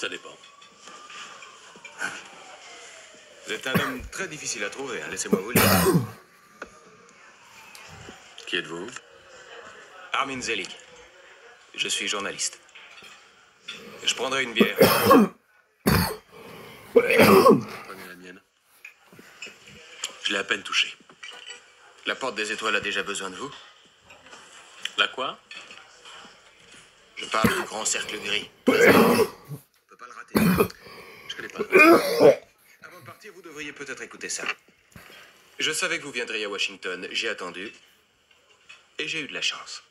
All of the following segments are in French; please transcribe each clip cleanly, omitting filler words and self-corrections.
Ça dépend. Vous êtes un homme très difficile à trouver, hein. Laissez-moi vous le dire. Qui êtes-vous? Armin Zelig. Je suis journaliste. Je prendrai une bière. Prenez la mienne. Je l'ai à peine touchée. La porte des étoiles a déjà besoin de vous? La quoi? Je parle du grand cercle gris. On peut pas le rater. Je connais pas. Avant de partir, vous devriez peut-être écouter ça. Je savais que vous viendriez à Washington. J'ai attendu. Et j'ai eu de la chance.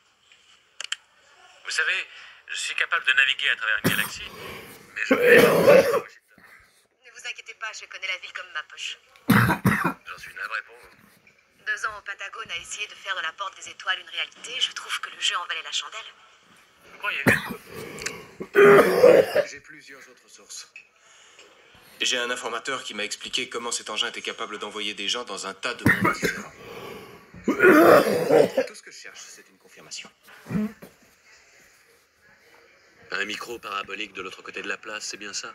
Vous savez, je suis capable de naviguer à travers une galaxie, mais je vais à Washington. Ne vous inquiétez pas, je connais la ville comme ma poche. J'en suis navré pour vous. 2 ans au Pentagone à essayer de faire de la porte des étoiles une réalité. Je trouve que le jeu en valait la chandelle. Vous croyez? J'ai plusieurs autres sources. J'ai un informateur qui m'a expliqué comment cet engin était capable d'envoyer des gens dans un tas de mondes différents. Tout ce que je cherche, c'est une confirmation. Un micro parabolique de l'autre côté de la place, c'est bien ça?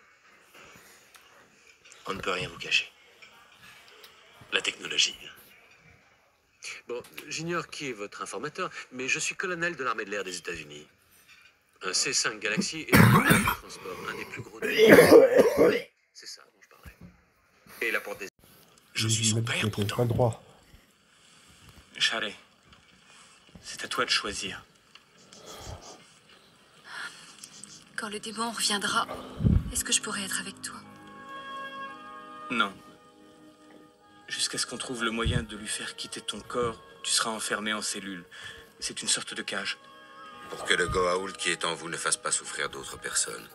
On ne peut rien vous cacher. La technologie. Bon, j'ignore qui est votre informateur, mais je suis colonel de l'armée de l'air des États-Unis. Un C5 Galaxy est un transport, un des plus gros de C'est ça dont je parlais. Et la porte des... Je suis son père, pourtant. Pas le droit. Charlie, c'est à toi de choisir. Quand le démon reviendra, est-ce que je pourrai être avec toi? Non. Jusqu'à ce qu'on trouve le moyen de lui faire quitter ton corps, tu seras enfermé en cellule. C'est une sorte de cage. Pour que le Goa'uld qui est en vous ne fasse pas souffrir d'autres personnes.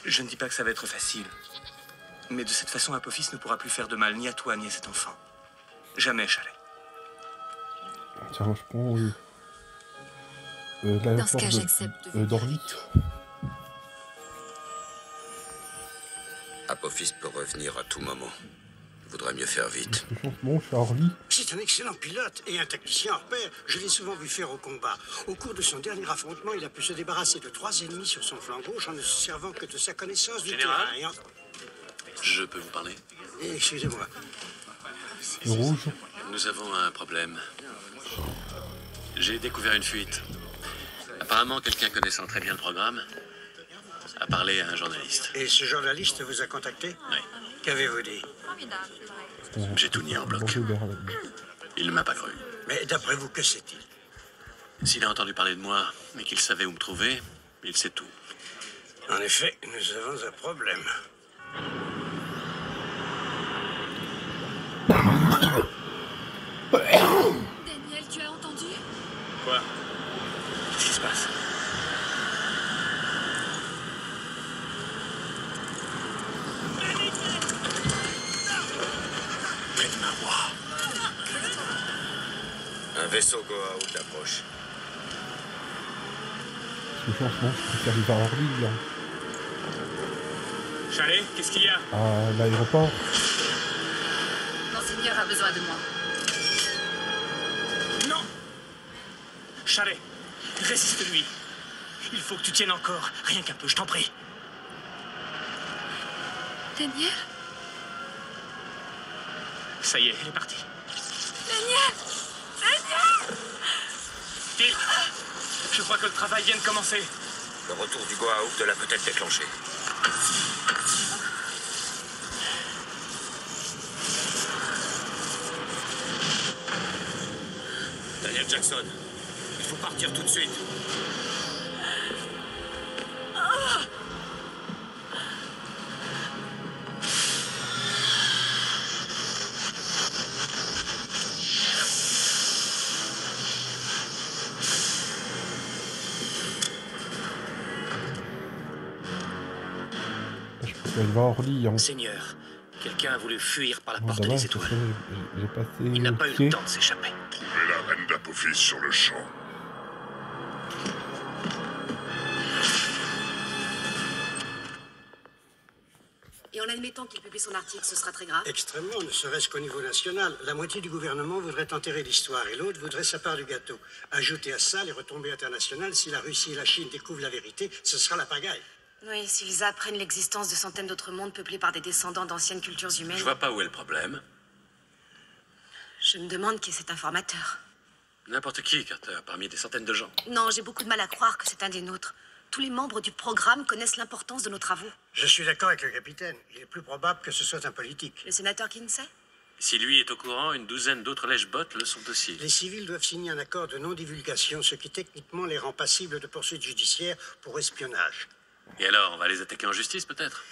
Je ne dis pas que ça va être facile. Mais de cette façon, Apophis ne pourra plus faire de mal ni à toi ni à cet enfant. Jamais, Chalet. Tiens, je prends Dans ce cas, j'accepte de d'Orly. Apophis peut revenir à tout moment. Il vaudrait mieux faire vite. Bon, je suis à Orly. C'est un excellent pilote et un tacticien hors pair. Je l'ai souvent vu faire au combat. Au cours de son dernier affrontement, il a pu se débarrasser de 3 ennemis sur son flanc gauche en ne se servant que de sa connaissance du Général, terrain. je peux vous parler? Excusez-moi. Le rouge. Nous avons un problème. J'ai découvert une fuite. Apparemment, quelqu'un connaissant très bien le programme a parlé à un journaliste. Et ce journaliste vous a contacté? Oui. Qu'avez-vous dit? J'ai tout nié en bloc. Il ne m'a pas cru. Mais d'après vous, que sait-il? S'il a entendu parler de moi et qu'il savait où me trouver, il sait tout. En effet, nous avons un problème. Daniel, tu as entendu? Quoi? Qu'est-ce qui se passe? Près de ma voix. Un vaisseau Goa'uld approche. Parce que franchement, je préfère y voir Orly, hein. Chalet, qu'est-ce qu'il y a? À l'aéroport. Monseigneur a besoin de moi. Non! Chalet, résiste-lui. Il faut que tu tiennes encore, rien qu'un peu, je t'en prie. Daniel? Ça y est, elle est partie. Daniel! Daniel! Phil, je crois que le travail vient de commencer. Le retour du Goa'uld l'a peut-être déclenché. Daniel Jackson, il faut partir tout de suite. Je préfère y voir Orly, hein. Seigneur, quelqu'un a voulu fuir par la Bon, porte d'abord, des j'ai étoiles. passé Il n'a pas eu pied. le temps de s'échapper. Trouvez la reine d'Apophis sur le champ. Et en admettant qu'il publie son article, ce sera très grave. Extrêmement, ne serait-ce qu'au niveau national. La moitié du gouvernement voudrait enterrer l'histoire et l'autre voudrait sa part du gâteau. Ajoutez à ça les retombées internationales, si la Russie et la Chine découvrent la vérité, ce sera la pagaille. Oui, s'ils apprennent l'existence de centaines d'autres mondes peuplés par des descendants d'anciennes cultures humaines... Je vois pas où est le problème. Je me demande qui est cet informateur. N'importe qui, Carter, parmi des centaines de gens. Non, j'ai beaucoup de mal à croire que c'est un des nôtres. Tous les membres du programme connaissent l'importance de nos travaux. Je suis d'accord avec le capitaine. Il est plus probable que ce soit un politique. Le sénateur Kinsey? Si lui est au courant, une douzaine d'autres lèche-bottes le sont aussi. Les civils doivent signer un accord de non-divulgation, ce qui techniquement les rend passibles de poursuites judiciaires pour espionnage. Et alors, on va les attaquer en justice, peut-être?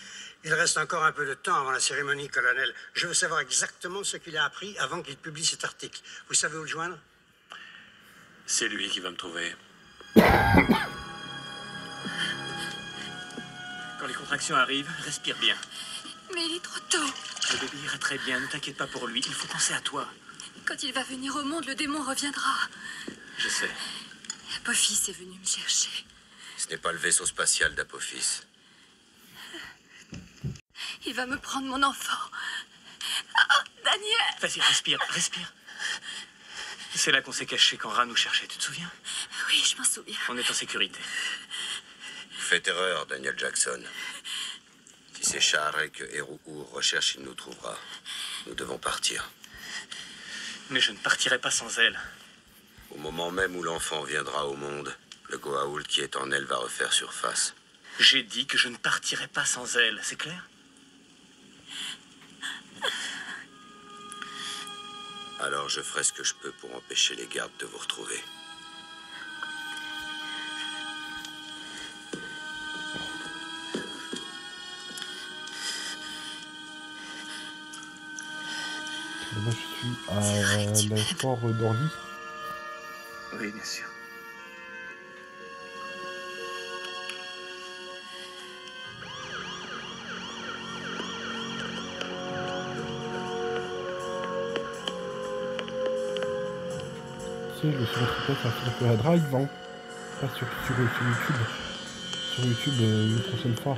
Il reste encore un peu de temps avant la cérémonie, colonel. Je veux savoir exactement ce qu'il a appris avant qu'il publie cet article. Vous savez où le joindre? C'est lui qui va me trouver. Quand les contractions arrivent, respire bien. Mais il est trop tôt. Le bébé ira très bien, ne t'inquiète pas pour lui. Il faut penser à toi. Quand il va venir au monde, le démon reviendra. Je sais. Apophis est venu me chercher. Ce n'est pas le vaisseau spatial d'Apophis. Il va me prendre mon enfant. Ah, Daniel! Vas-y, respire, respire. C'est là qu'on s'est caché quand Ra nous cherchait, tu te souviens? Oui, je m'en souviens. On est en sécurité. Vous faites erreur, Daniel Jackson. Si c'est Sha'arek que Hérouhour recherche, il nous trouvera. Nous devons partir. Mais je ne partirai pas sans elle. Au moment même où l'enfant viendra au monde, le Goa'uld qui est en elle va refaire surface. J'ai dit que je ne partirai pas sans elle, c'est clair? Alors je ferai ce que je peux pour empêcher les gardes de vous retrouver. Là, je suis à l'aéroport d'Orly. Oui, bien sûr. Tu sais, je suis rentré peut-être un peu à Drive, hein. Pas sur YouTube. Sur YouTube une prochaine fois.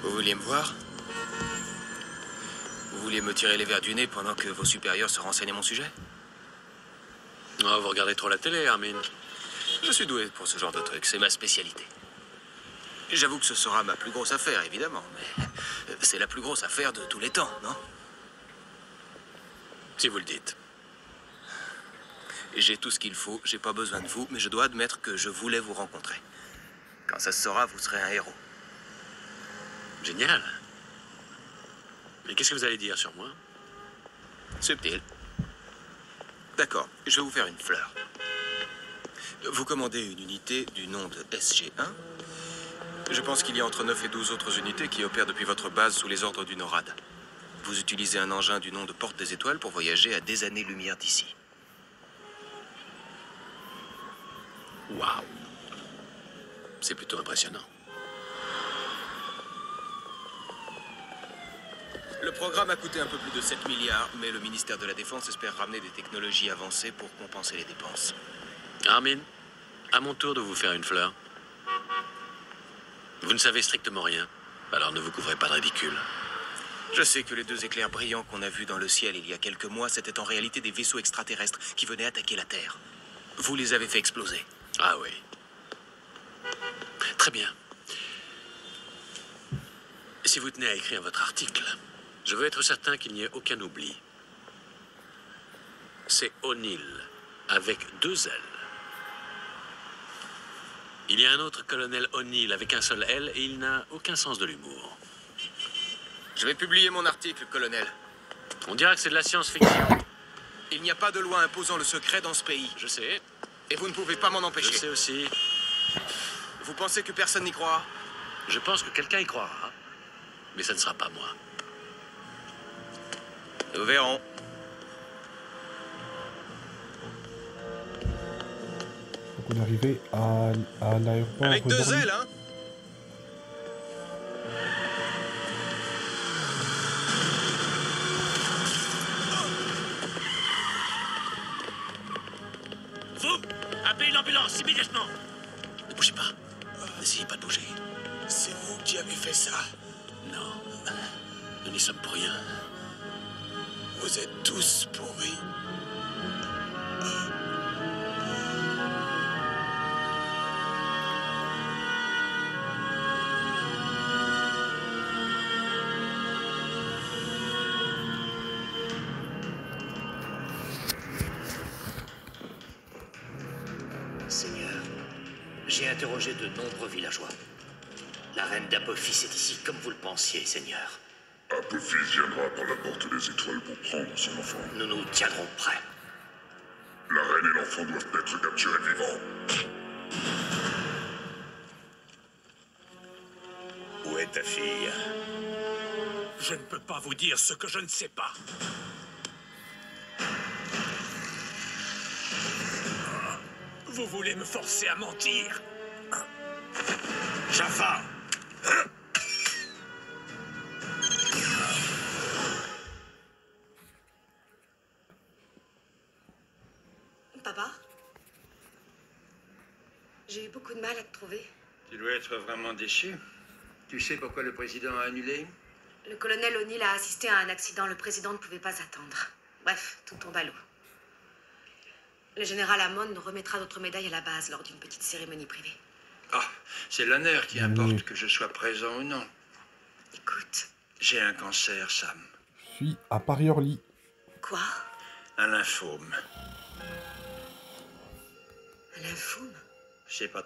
Vous vouliez me voir? Vous vouliez me tirer les verres du nez pendant que vos supérieurs se renseignent à mon sujet? Oh, vous regardez trop la télé, Armin. Je suis doué pour ce genre de truc, c'est ma spécialité. J'avoue que ce sera ma plus grosse affaire, évidemment, mais c'est la plus grosse affaire de tous les temps, non? Si vous le dites. J'ai tout ce qu'il faut, j'ai pas besoin de vous, mais je dois admettre que je voulais vous rencontrer. Quand ça se saura, vous serez un héros. Génial. Mais qu'est-ce que vous allez dire sur moi? Subtil. D'accord, je vais vous faire une fleur. Vous commandez une unité du nom de SG-1. Je pense qu'il y a entre 9 et 12 autres unités qui opèrent depuis votre base sous les ordres du NORAD. Vous utilisez un engin du nom de Porte des Étoiles pour voyager à des années-lumière d'ici. Waouh. C'est plutôt impressionnant. Le programme a coûté un peu plus de 7 milliards, mais le ministère de la Défense espère ramener des technologies avancées pour compenser les dépenses. Armin, à mon tour de vous faire une fleur. Vous ne savez strictement rien, alors ne vous couvrez pas de ridicule. Je sais que les deux éclairs brillants qu'on a vus dans le ciel il y a quelques mois, c'était en réalité des vaisseaux extraterrestres qui venaient attaquer la Terre. Vous les avez fait exploser. Ah oui. Très bien. Si vous tenez à écrire votre article, je veux être certain qu'il n'y ait aucun oubli. C'est O'Neill, avec 2 L. Il y a un autre colonel O'Neill avec un seul L et il n'a aucun sens de l'humour. Je vais publier mon article, colonel. On dirait que c'est de la science-fiction. Il n'y a pas de loi imposant le secret dans ce pays. Je sais. Et vous ne pouvez pas m'en empêcher. Je sais aussi. Vous pensez que personne n'y croira? Je pense que quelqu'un y croira. Mais ça ne sera pas moi. Nous verrons. Donc on est arrivé à l'aéroport Avec 2 d'Orly. ailes, hein? Appelez l'ambulance immédiatement. Ne bougez pas. N'essayez pas de bouger. C'est vous qui avez fait ça. Non. Nous n'y sommes pour rien. Vous êtes tous pourris. Seigneur, j'ai interrogé de nombreux villageois. La reine d'Apophis est ici comme vous le pensiez, Seigneur. Apophis viendra par la porte des étoiles pour prendre son enfant. Nous nous tiendrons prêts. La reine et l'enfant doivent être capturés vivants. Où est ta fille? Je ne peux pas vous dire ce que je ne sais pas. Vous voulez me forcer à mentir? Jaffa! Papa? J'ai eu beaucoup de mal à te trouver. Tu dois être vraiment déçu. Tu sais pourquoi le président a annulé? Le colonel O'Neill a assisté à un accident. Le président ne pouvait pas attendre. Bref, tout tombe à l'eau. Le général Hammond nous remettra notre médaille à la base lors d'une petite cérémonie privée. Ah, c'est l'honneur qui importe que je sois présent ou non. Écoute. J'ai un cancer, Sam. Je suis à Paris-Orly. Quoi? Un lymphome. Un lymphome? C'est pas